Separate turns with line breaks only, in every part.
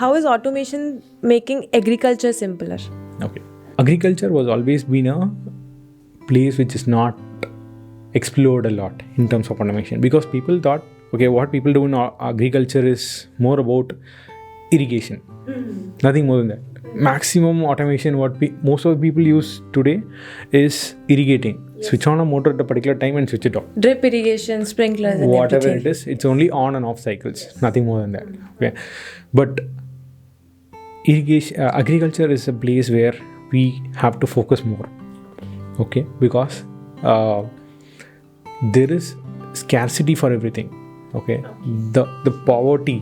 how is automation making agriculture simpler?
Okay. Agriculture was always been a place which is not explored a lot in terms of automation, because people thought, okay, what people do in agriculture is more about irrigation. Nothing more than that. Maximum automation what most of the people use today is irrigating. Yes. Switch on a motor at a particular time and switch it off.
Drip irrigation, sprinklers, and
whatever
everything.
it is, it's only on and off cycles. Nothing more than that. Okay. But irrigation, agriculture is a place where we have to focus more. Okay, because there is scarcity for everything. Okay, the poverty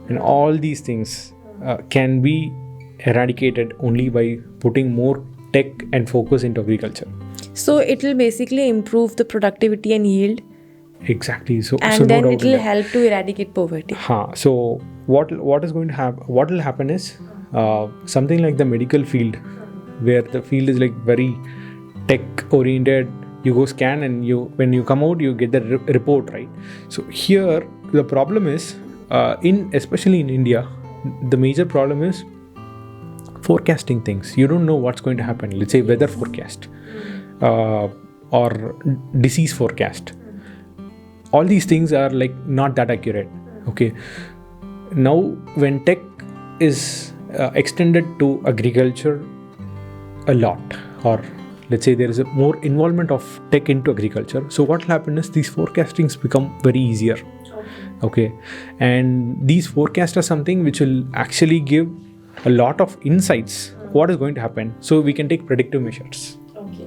and all these things can be eradicated only by putting more tech and focus into agriculture.
So it will basically improve the productivity and yield.
Exactly. So
then it will help to eradicate poverty.
So what will happen is something like the medical field, where the field is like very tech oriented. You go scan and when you come out you get the report, right? So here the problem is especially in India, the major problem is forecasting things. You don't know what's going to happen. Let's say weather forecast or disease forecast. All these things are like not that accurate. Okay. Now when tech is extended to agriculture a lot, or let's say there is a more involvement of tech into agriculture, so what will happen is these forecastings become very easier. Okay. And these forecasts are something which will actually give a lot of insights what is going to happen, so we can take predictive measures.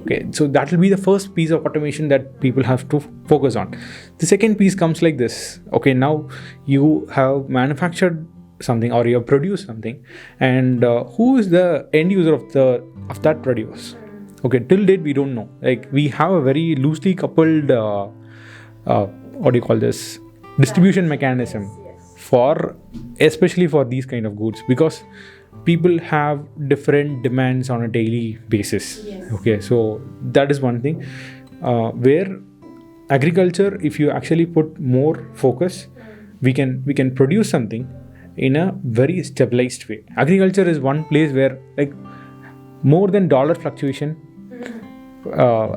Okay, so that will be the first piece of automation that people have to focus on. The second piece comes like this. Okay, now you have manufactured something or you have produced something, and who is the end user of that produce? Okay, till date we don't know. Like we have a very loosely coupled distribution mechanism especially for these kind of goods, because people have different demands on a daily basis. Yes. Okay, so that is one thing where agriculture, if you actually put more focus, we can produce something in a very stabilized way. Agriculture is one place where like more than dollar fluctuation,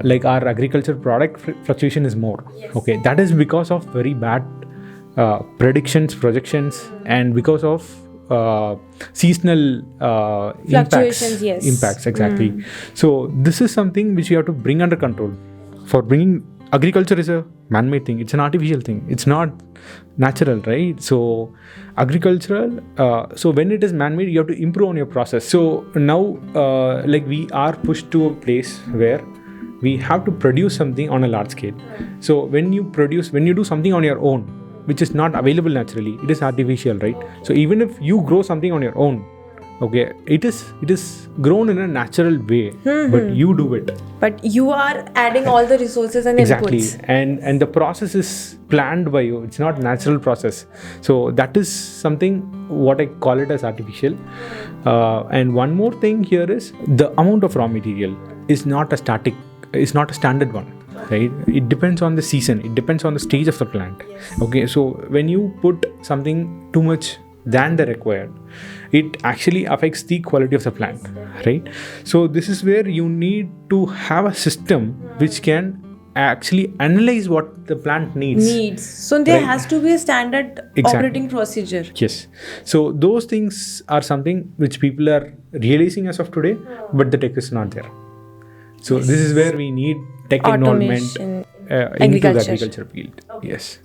like our agriculture product fluctuation is more. Yes. Okay, that is because of very bad projections, and because of seasonal
fluctuations.
Impacts exactly. So this is something which you have to bring under control. For bringing agriculture is a man-made thing. It's an artificial thing. It's not natural, right? So agricultural. So when it is man-made, you have to improve on your process. So now, like we are pushed to a place where we have to produce something on a large scale. So when you do something on your own, which is not available naturally, it is artificial, right? So even if you grow something on your own, okay, it is grown in a natural way, but you do it.
But you are adding all the resources and
exactly.
inputs.
And the process is planned by you. It's not natural process. So that is something what I call it as artificial. And one more thing here is the amount of raw material is not a standard one. Right? It depends on the season. It depends on the stage of the plant. Yes. Okay, so when you put something too much than the required, it actually affects the quality of the plant, right? So this is where you need to have a system which can actually analyze what the plant needs.
So there has to be a standard operating procedure.
Yes. So those things are something which people are realizing as of today, but the tech is not there. So this is where we need tech involvement into the agriculture field. Okay. Yes.